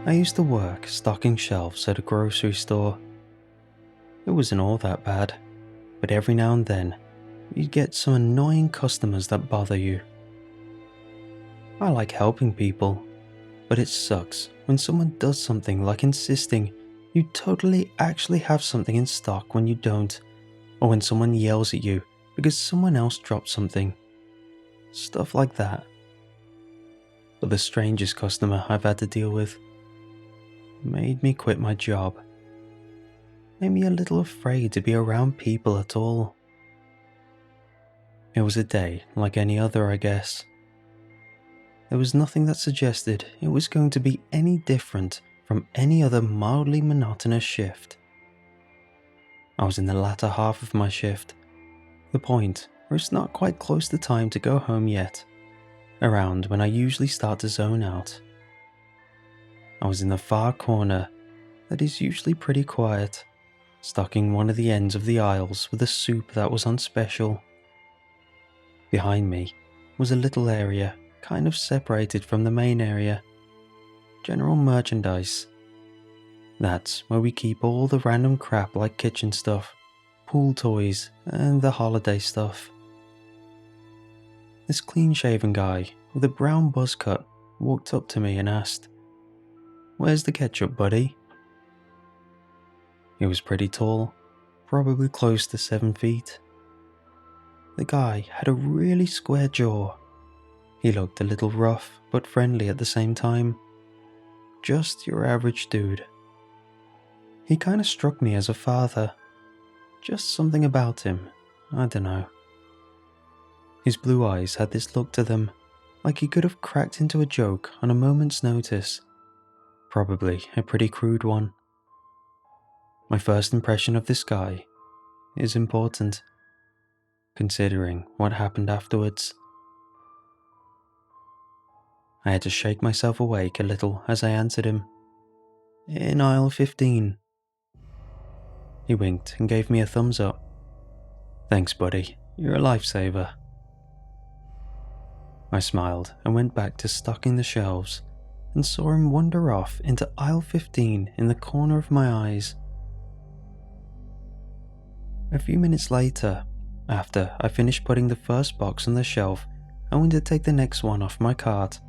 I used to work stocking shelves at a grocery store. It wasn't all that bad, but every now and then, you'd get some annoying customers that bother you. I like helping people, but it sucks when someone does something like insisting you totally actually have something in stock when you don't, or when someone yells at you because someone else dropped something. Stuff like that. But the strangest customer I've had to deal with made me quit my job. Made me a little afraid to be around people at all. It was a day like any other, I guess. There was nothing that suggested it was going to be any different from any other mildly monotonous shift. I was in the latter half of my shift, the point where it's not quite close to time to go home yet, around when I usually start to zone out. I was in the far corner that is usually pretty quiet, stocking one of the ends of the aisles with a soup that was on special. Behind me was a little area kind of separated from the main area. General merchandise. That's where we keep all the random crap like kitchen stuff, pool toys, and the holiday stuff. This clean-shaven guy with a brown buzz cut walked up to me and asked, "Where's the ketchup, buddy?" He was pretty tall, probably close to 7 feet. The guy had a really square jaw. He looked a little rough but friendly at the same time. Just your average dude. He kinda struck me as a father. Just something about him, I dunno. His blue eyes had this look to them, like he could have cracked into a joke on a moment's notice. Probably a pretty crude one. My first impression of this guy is important, considering what happened afterwards. I had to shake myself awake a little as I answered him. "In aisle 15. He winked and gave me a thumbs up. "Thanks, buddy. You're a lifesaver." I smiled and went back to stocking the shelves and saw him wander off into aisle 15 in the corner of my eyes. A few minutes later, after I finished putting the first box on the shelf and went to take the next one off my cart,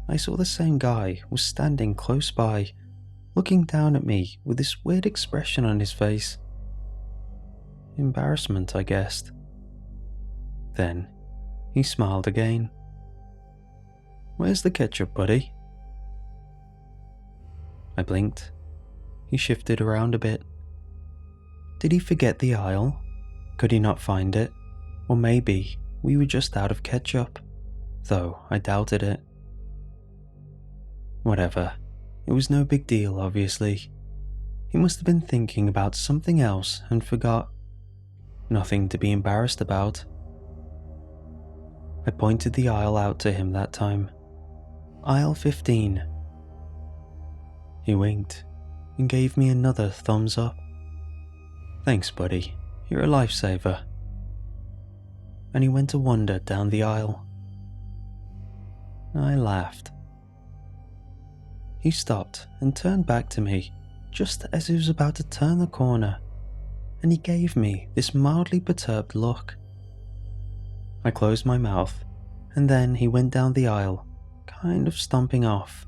I saw the same guy was standing close by, looking down at me with this weird expression on his face. Embarrassment, I guessed. Then, he smiled again. "Where's the ketchup, buddy?" I blinked. He shifted around a bit. Did he forget the aisle? Could he not find it? Or maybe we were just out of ketchup, though I doubted it. Whatever. It was no big deal, obviously. He must have been thinking about something else and forgot. Nothing to be embarrassed about. I pointed the aisle out to him that time. "Aisle 15. He winked and gave me another thumbs up. "Thanks, buddy. You're a lifesaver." And he went to wander down the aisle. I laughed. He stopped and turned back to me just as he was about to turn the corner, and he gave me this mildly perturbed look. I closed my mouth, and then he went down the aisle, kind of stomping off.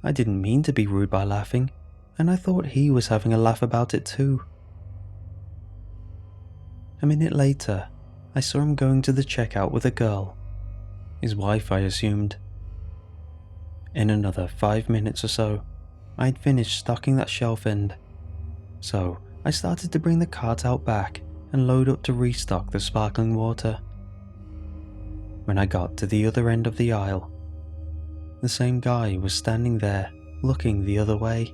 I didn't mean to be rude by laughing, and I thought he was having a laugh about it too. A minute later, I saw him going to the checkout with a girl. His wife, I assumed. In another 5 minutes or so, I'd finished stocking that shelf end, so I started to bring the cart out back and load up to restock the sparkling water. When I got to the other end of the aisle, the same guy was standing there, looking the other way.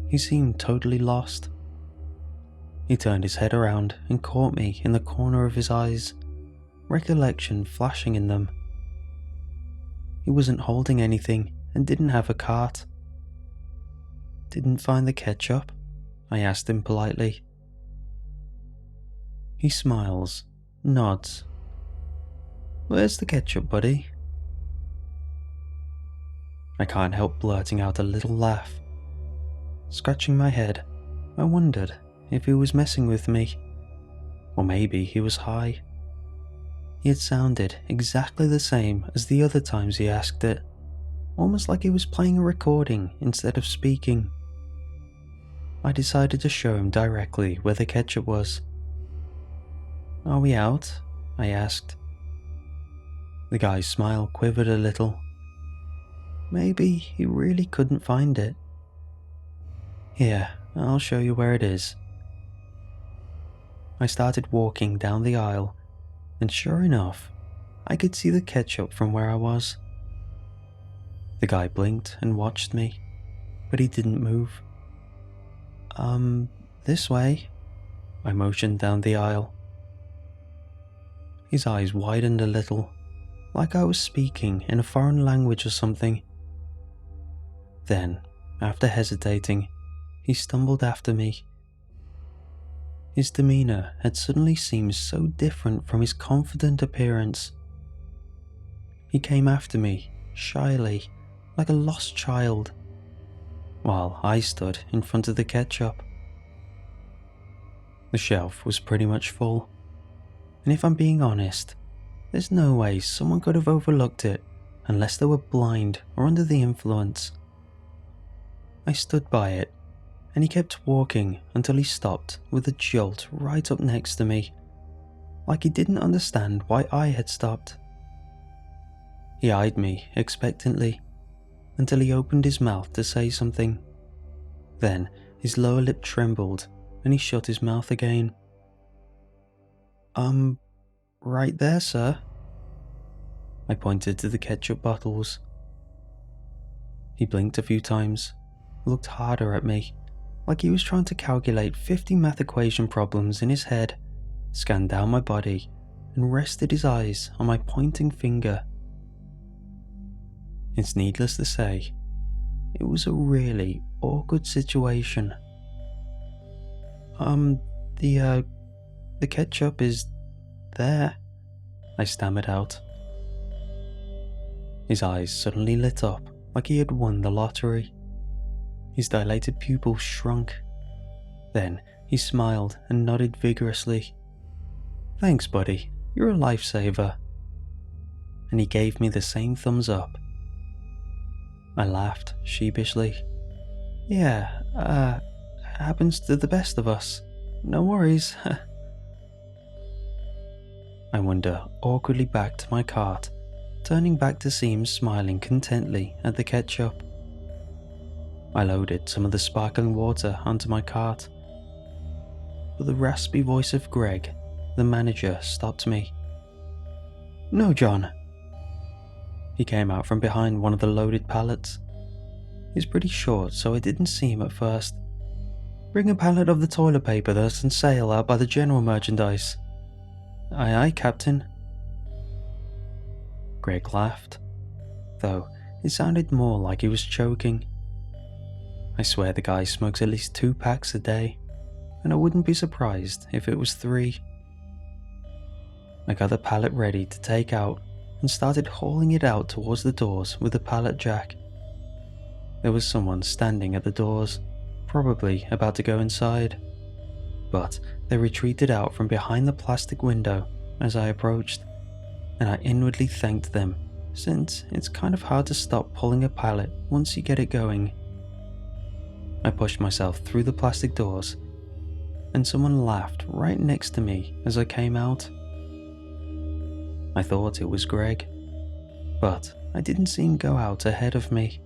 He seemed totally lost. He turned his head around and caught me in the corner of his eyes, recollection flashing in them. He wasn't holding anything and didn't have a cart. "Didn't find the ketchup?" I asked him politely. He smiles, nods. "Where's the ketchup, buddy?" I can't help blurting out a little laugh. Scratching my head, I wondered if he was messing with me, or maybe he was high. He had sounded exactly the same as the other times he asked it, almost like he was playing a recording instead of speaking. I decided to show him directly where the ketchup was. "Are we out?" I asked. The guy's smile quivered a little. Maybe he really couldn't find it. "Here, I'll show you where it is." I started walking down the aisle, and sure enough, I could see the ketchup from where I was. The guy blinked and watched me, but he didn't move. This way," I motioned down the aisle. His eyes widened a little, like I was speaking in a foreign language or something. Then, after hesitating, he stumbled after me. His demeanor had suddenly seemed so different from his confident appearance. He came after me, shyly, like a lost child, while I stood in front of the ketchup. The shelf was pretty much full, and if I'm being honest, there's no way someone could have overlooked it unless they were blind or under the influence. I stood by it, and he kept walking until he stopped with a jolt right up next to me, like he didn't understand why I had stopped. He eyed me expectantly until he opened his mouth to say something. Then his lower lip trembled and he shut his mouth again. Right there, sir." I pointed to the ketchup bottles. He blinked a few times, looked harder at me, like he was trying to calculate 50 math equation problems in his head, scanned down my body, and rested his eyes on my pointing finger. It's needless to say, it was a really awkward situation. The ketchup is there," I stammered out. His eyes suddenly lit up like he had won the lottery. His dilated pupils shrunk. Then he smiled and nodded vigorously. "Thanks, buddy, you're a lifesaver." And he gave me the same thumbs up. I laughed sheepishly. "Yeah, happens to the best of us. No worries." I wander awkwardly back to my cart, turning back to see him smiling contently at the ketchup. I loaded some of the sparkling water onto my cart, but the raspy voice of Greg, the manager, stopped me. "No, John." He came out from behind one of the loaded pallets. He's pretty short, so I didn't see him at first. "Bring a pallet of the toilet paper that's on sale out by the general merchandise." "Aye, aye, Captain." Greg laughed, though it sounded more like he was choking. I swear the guy smokes at least 2 packs a day, and I wouldn't be surprised if it was 3. I got the pallet ready to take out and started hauling it out towards the doors with the pallet jack. There was someone standing at the doors, probably about to go inside, but they retreated out from behind the plastic window as I approached, and I inwardly thanked them, since it's kind of hard to stop pulling a pallet once you get it going. I pushed myself through the plastic doors, and someone laughed right next to me as I came out. I thought it was Greg, but I didn't see him go out ahead of me.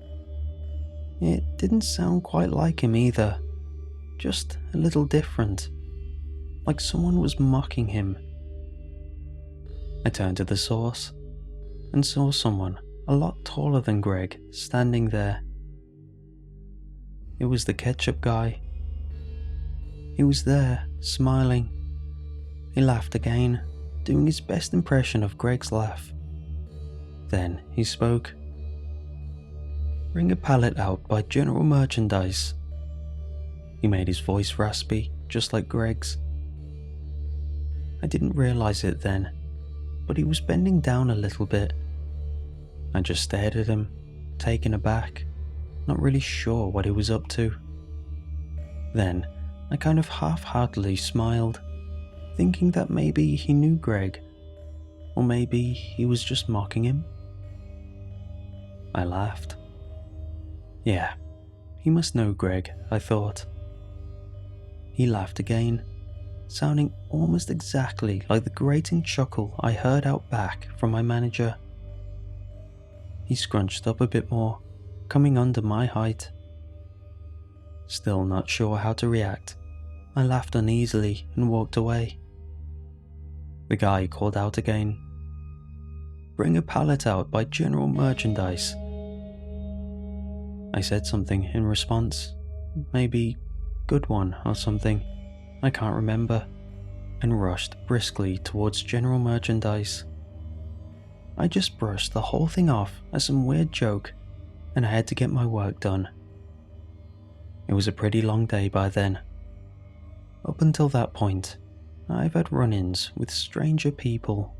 It didn't sound quite like him either, just a little different, like someone was mocking him. I turned to the source and saw someone a lot taller than Greg standing there. It was the ketchup guy. He was there, smiling. He laughed again, doing his best impression of Greg's laugh. Then he spoke. "Bring a pallet out by general merchandise." He made his voice raspy, just like Greg's. I didn't realize it then, but he was bending down a little bit. I just stared at him, taken aback, not really sure what he was up to. Then, I kind of half-heartedly smiled, thinking that maybe he knew Greg, or maybe he was just mocking him. I laughed. Yeah, he must know Greg, I thought. He laughed again, sounding almost exactly like the grating chuckle I heard out back from my manager. He scrunched up a bit more, coming under my height. Still not sure how to react, I laughed uneasily and walked away. The guy called out again. "Bring a pallet out by general merchandise." I said something in response, maybe "good one" or something, I can't remember, and rushed briskly towards general merchandise. I just brushed the whole thing off as some weird joke, and I had to get my work done. It was a pretty long day by then. Up until that point, I've had run-ins with stranger people.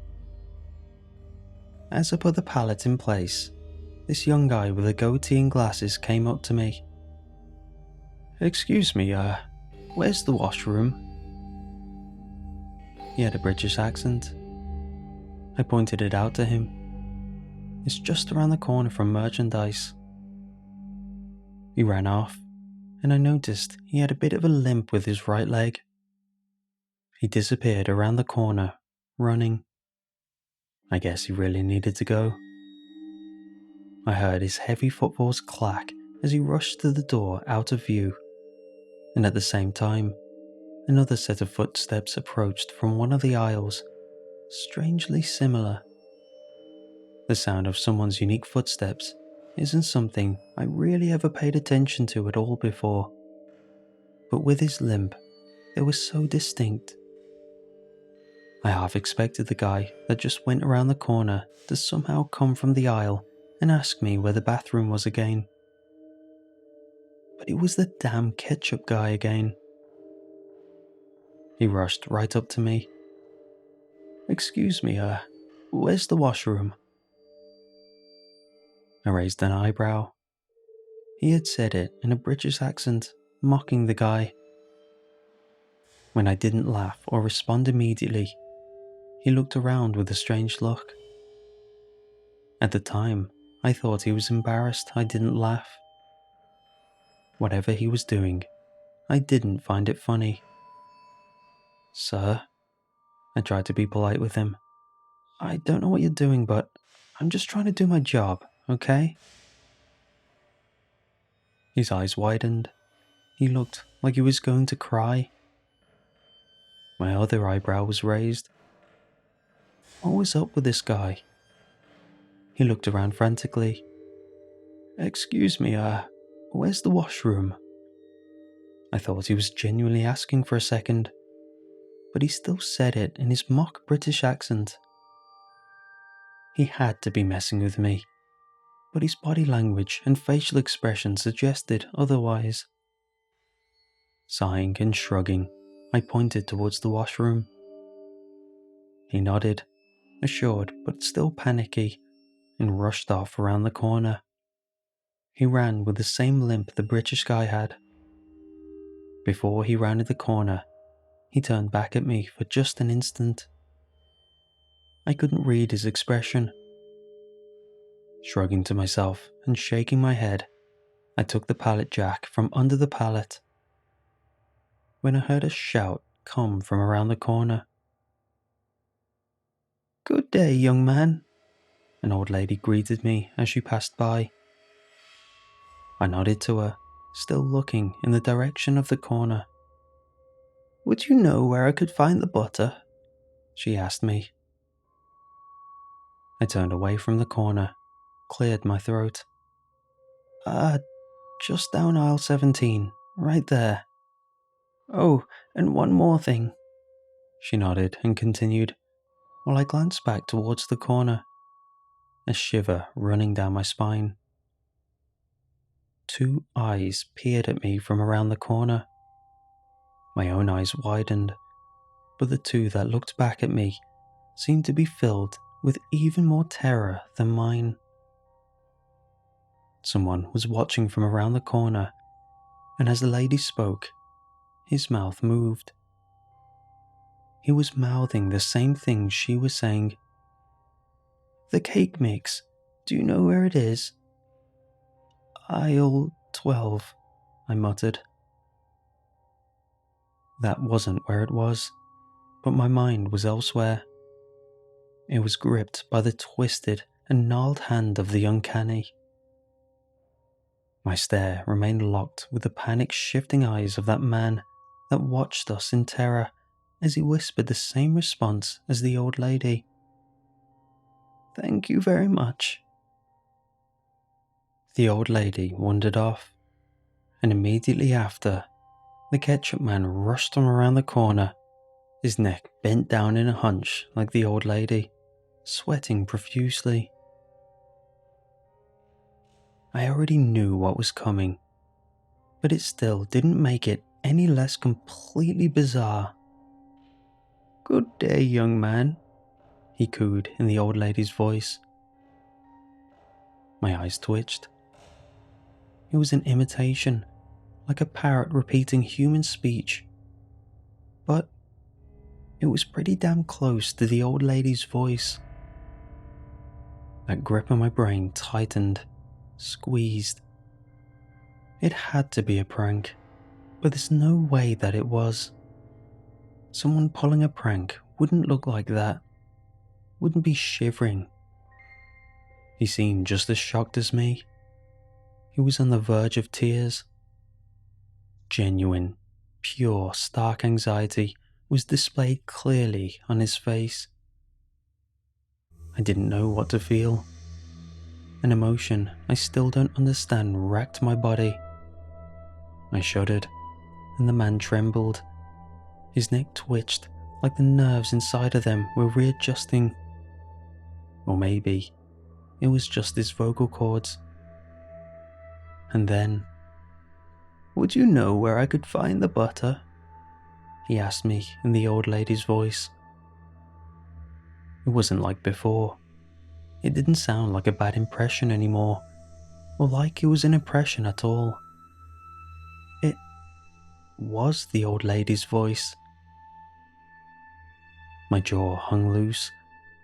As I put the pallet in place, this young guy with a goatee and glasses came up to me. "Excuse me, where's the washroom?" He had a British accent. I pointed it out to him. "It's just around the corner from merchandise." He ran off, and I noticed he had a bit of a limp with his right leg. He disappeared around the corner, running. I guess he really needed to go. I heard his heavy footfalls clack as he rushed to the door out of view, and at the same time, another set of footsteps approached from one of the aisles, strangely similar. The sound of someone's unique footsteps isn't something I really ever paid attention to at all before, but with his limp, they were so distinct. I half expected the guy that just went around the corner to somehow come from the aisle and ask me where the bathroom was again. But it was the damn ketchup guy again. He rushed right up to me. "Excuse me, where's the washroom?" I raised an eyebrow. He had said it in a British accent, mocking the guy. When I didn't laugh or respond immediately, he looked around with a strange look. At the time, I thought he was embarrassed I didn't laugh. Whatever he was doing, I didn't find it funny. "Sir," I tried to be polite with him. "I don't know what you're doing, but I'm just trying to do my job, okay?" His eyes widened. He looked like he was going to cry. My other eyebrow was raised. What was up with this guy? He looked around frantically. "Excuse me, where's the washroom?" I thought he was genuinely asking for a second, but he still said it in his mock British accent. He had to be messing with me, but his body language and facial expression suggested otherwise. Sighing and shrugging, I pointed towards the washroom. He nodded, assured but still panicky, and rushed off around the corner. He ran with the same limp the British guy had. Before he rounded the corner, he turned back at me for just an instant. I couldn't read his expression. Shrugging to myself and shaking my head, I took the pallet jack from under the pallet. When I heard a shout come from around the corner. "Good day, young man," an old lady greeted me as she passed by. I nodded to her, still looking in the direction of the corner. "Would you know where I could find the butter?" she asked me. I turned away from the corner, cleared my throat. Just down aisle 17, right there." "Oh, and one more thing," she nodded and continued, while I glanced back towards the corner, a shiver running down my spine. Two eyes peered at me from around the corner. My own eyes widened, but the two that looked back at me seemed to be filled with even more terror than mine. Someone was watching from around the corner, and as the lady spoke, his mouth moved. He was mouthing the same thing she was saying. "The cake mix. Do you know where it is?" "Aisle 12, I muttered. That wasn't where it was, but my mind was elsewhere. It was gripped by the twisted and gnarled hand of the uncanny. My stare remained locked with the panic-shifting eyes of that man that watched us in terror as he whispered the same response as the old lady. "Thank you very much." The old lady wandered off, and immediately after, the ketchup man rushed from around the corner, his neck bent down in a hunch like the old lady, sweating profusely. I already knew what was coming, but it still didn't make it any less completely bizarre. "Good day, young man," he cooed in the old lady's voice. My eyes twitched. It was an imitation, like a parrot repeating human speech. But it was pretty damn close to the old lady's voice. That grip on my brain tightened, squeezed. It had to be a prank, but there's no way that it was. Someone pulling a prank wouldn't look like that, wouldn't be shivering. He seemed just as shocked as me. He was on the verge of tears. Genuine, pure, stark anxiety was displayed clearly on his face. I didn't know what to feel. An emotion I still don't understand racked my body. I shuddered, and the man trembled. His neck twitched like the nerves inside of them were readjusting. Or maybe it was just his vocal cords. And then, "Would you know where I could find the butter?" he asked me in the old lady's voice. It wasn't like before. It didn't sound like a bad impression anymore, or like it was an impression at all. It was the old lady's voice. My jaw hung loose,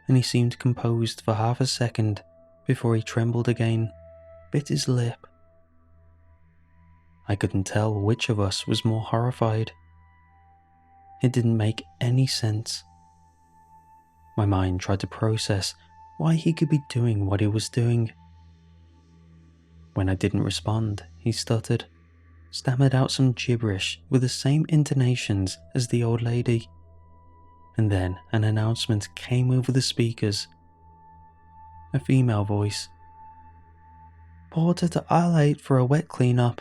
and he seemed composed for half a second before he trembled again, bit his lip. I couldn't tell which of us was more horrified. It didn't make any sense. My mind tried to process why he could be doing what he was doing. When I didn't respond, he stuttered, stammered out some gibberish with the same intonations as the old lady. And then an announcement came over the speakers. A female voice. "Porter to aisle 8 for a wet clean-up."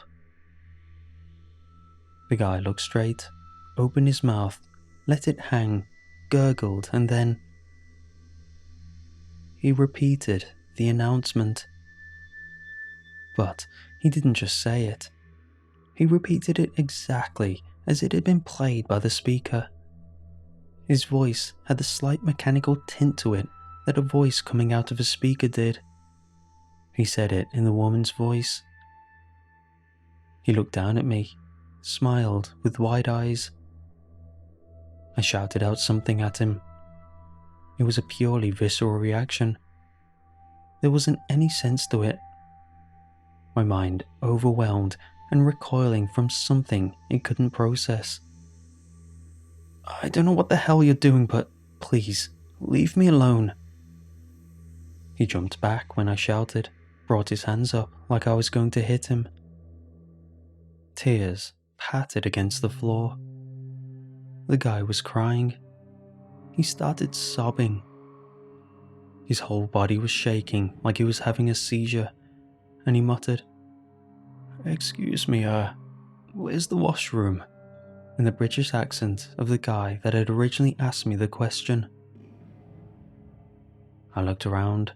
The guy looked straight, opened his mouth, let it hang, gurgled, and then he repeated the announcement. But he didn't just say it. He repeated it exactly as it had been played by the speaker. His voice had the slight mechanical tint to it that a voice coming out of a speaker did. He said it in the woman's voice. He looked down at me, smiled with wide eyes. I shouted out something at him. It was a purely visceral reaction. There wasn't any sense to it. My mind overwhelmed and recoiling from something it couldn't process. "I don't know what the hell you're doing, but please, leave me alone." He jumped back when I shouted, brought his hands up like I was going to hit him. Tears pattered against the floor. The guy was crying. He started sobbing. His whole body was shaking like he was having a seizure, and he muttered, "Excuse me, where's the washroom?" in the British accent of the guy that had originally asked me the question. I looked around.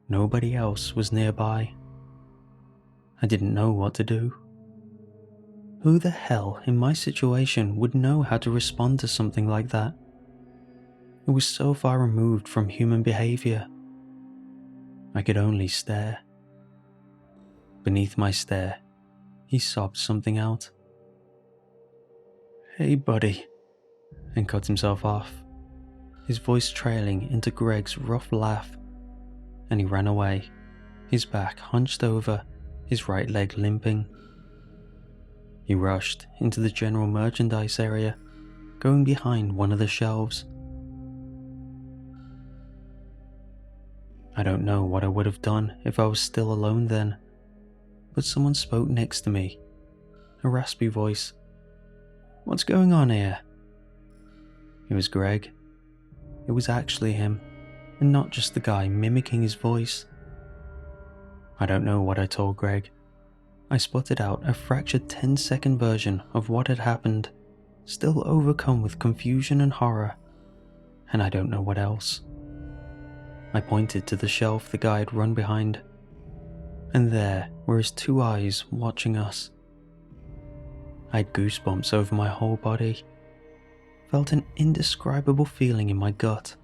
Nobody else was nearby. I didn't know what to do. Who the hell in my situation would know how to respond to something like that? It was so far removed from human behavior. I could only stare. Beneath my stare, he sobbed something out. "Hey buddy," and cut himself off, his voice trailing into Greg's rough laugh, and he ran away, his back hunched over, his right leg limping. He rushed into the general merchandise area, going behind one of the shelves. I don't know what I would have done if I was still alone then, but someone spoke next to me, a raspy voice. "What's going on here?" It was Greg. It was actually him, and not just the guy mimicking his voice. I don't know what I told Greg. I sputtered out a fractured 10-second version of what had happened, still overcome with confusion and horror, and I don't know what else. I pointed to the shelf the guy had run behind, and there were his two eyes watching us. I had goosebumps over my whole body, felt an indescribable feeling in my gut.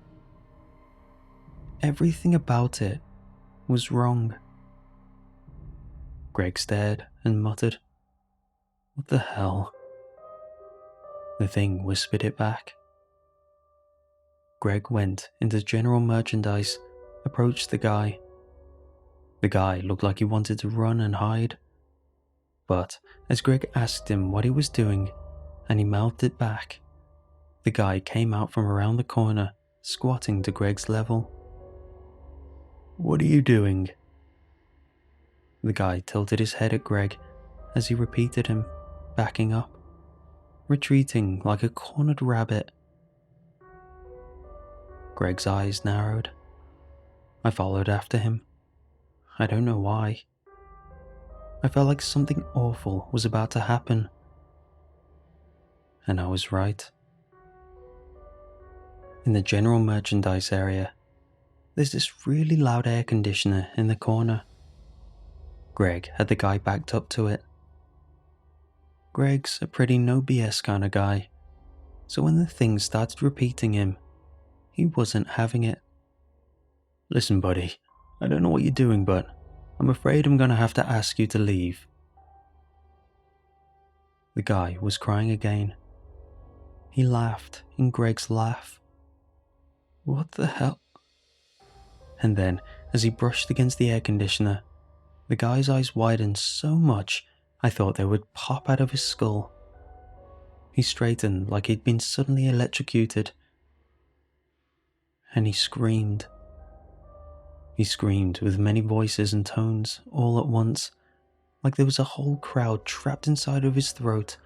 Everything about it was wrong. Greg stared and muttered, "What the hell?" The thing whispered it back. Greg went into general merchandise, approached the guy. The guy looked like he wanted to run and hide, but as Greg asked him what he was doing and he mouthed it back, the guy came out from around the corner, squatting to Greg's level. "What are you doing?" The guy tilted his head at Greg as he repeated him, backing up, retreating like a cornered rabbit. Greg's eyes narrowed. I followed after him. I don't know why. I felt like something awful was about to happen. And I was right. In the general merchandise area, there's this really loud air conditioner in the corner. Greg had the guy backed up to it. Greg's a pretty no BS kind of guy, so when the thing started repeating him, he wasn't having it. "Listen buddy, I don't know what you're doing, but I'm afraid I'm gonna have to ask you to leave." The guy was crying again. He laughed in Greg's laugh. "What the hell?" And then, as he brushed against the air conditioner, the guy's eyes widened so much I thought they would pop out of his skull. He straightened like he'd been suddenly electrocuted, and he screamed. He screamed with many voices and tones all at once, like there was a whole crowd trapped inside of his throat,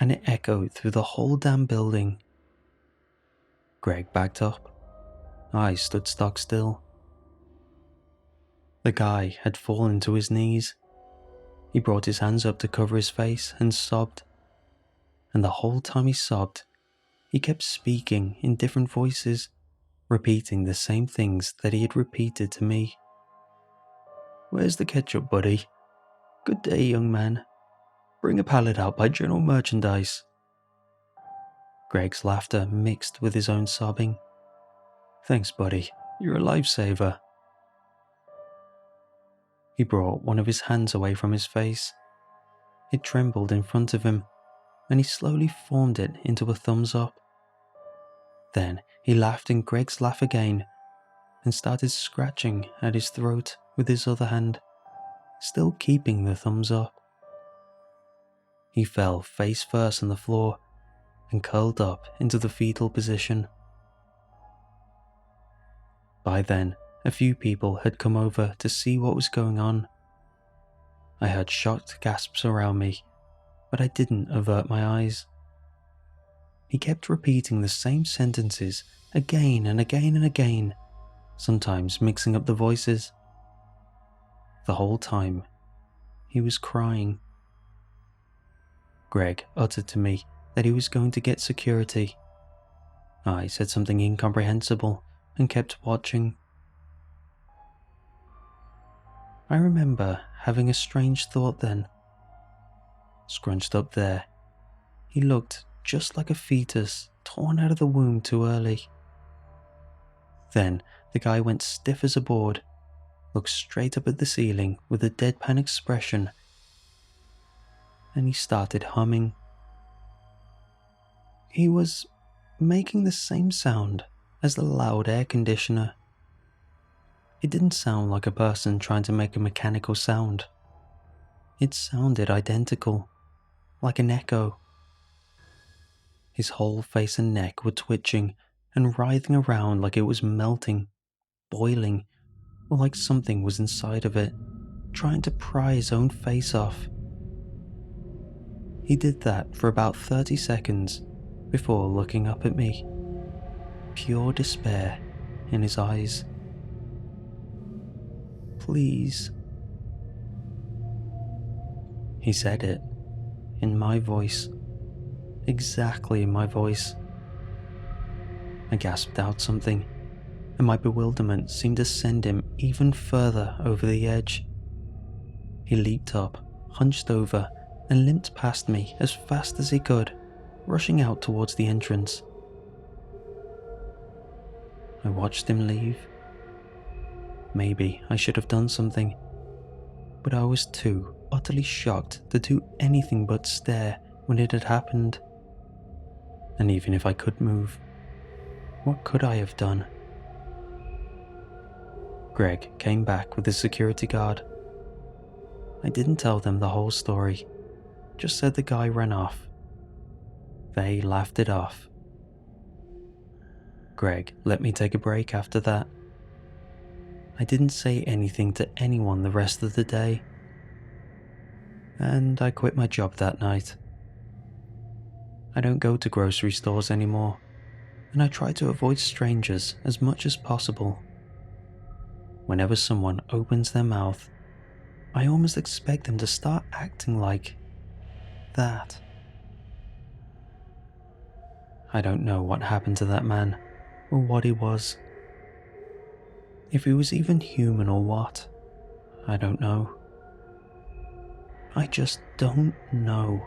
and it echoed through the whole damn building. Greg backed up. I stood stock still. The guy had fallen to his knees. He brought his hands up to cover his face and sobbed. And the whole time he sobbed, he kept speaking in different voices, repeating the same things that he had repeated to me. "Where's the ketchup, buddy? Good day, young man. Bring a pallet out by general merchandise." Greg's laughter mixed with his own sobbing. "Thanks, buddy. You're a lifesaver." He brought one of his hands away from his face. It trembled in front of him, and he slowly formed it into a thumbs up. Then he laughed in Greg's laugh again, and started scratching at his throat with his other hand, still keeping the thumbs up. He fell face first on the floor and curled up into the fetal position. By then, a few people had come over to see what was going on. I heard shocked gasps around me, but I didn't avert my eyes. He kept repeating the same sentences again and again and again, sometimes mixing up the voices. The whole time, he was crying. Greg uttered to me that he was going to get security. I said something incomprehensible and kept watching. I remember having a strange thought then. Scrunched up there, he looked just like a fetus torn out of the womb too early. Then the guy went stiff as a board, looked straight up at the ceiling with a deadpan expression, and he started humming. He was making the same sound as the loud air conditioner. It didn't sound like a person trying to make a mechanical sound. It sounded identical, like an echo. His whole face and neck were twitching and writhing around like it was melting, boiling, or like something was inside of it, trying to pry his own face off. He did that for about 30 seconds before looking up at me, pure despair in his eyes. Please. He said it, in my voice, exactly in my voice. I gasped out something, and my bewilderment seemed to send him even further over the edge. He leaped up, hunched over, and limped past me as fast as he could, rushing out towards the entrance. I watched him leave. Maybe I should have done something, but I was too utterly shocked to do anything but stare when it had happened. And even if I could move, what could I have done? Greg came back with his security guard. I didn't tell them the whole story, just said the guy ran off. They laughed it off. Greg let me take a break after that. I didn't say anything to anyone the rest of the day, and I quit my job that night. I don't go to grocery stores anymore, and I try to avoid strangers as much as possible. Whenever someone opens their mouth, I almost expect them to start acting like that. I don't know what happened to that man, or what he was. If he was even human or what, I don't know. I just don't know.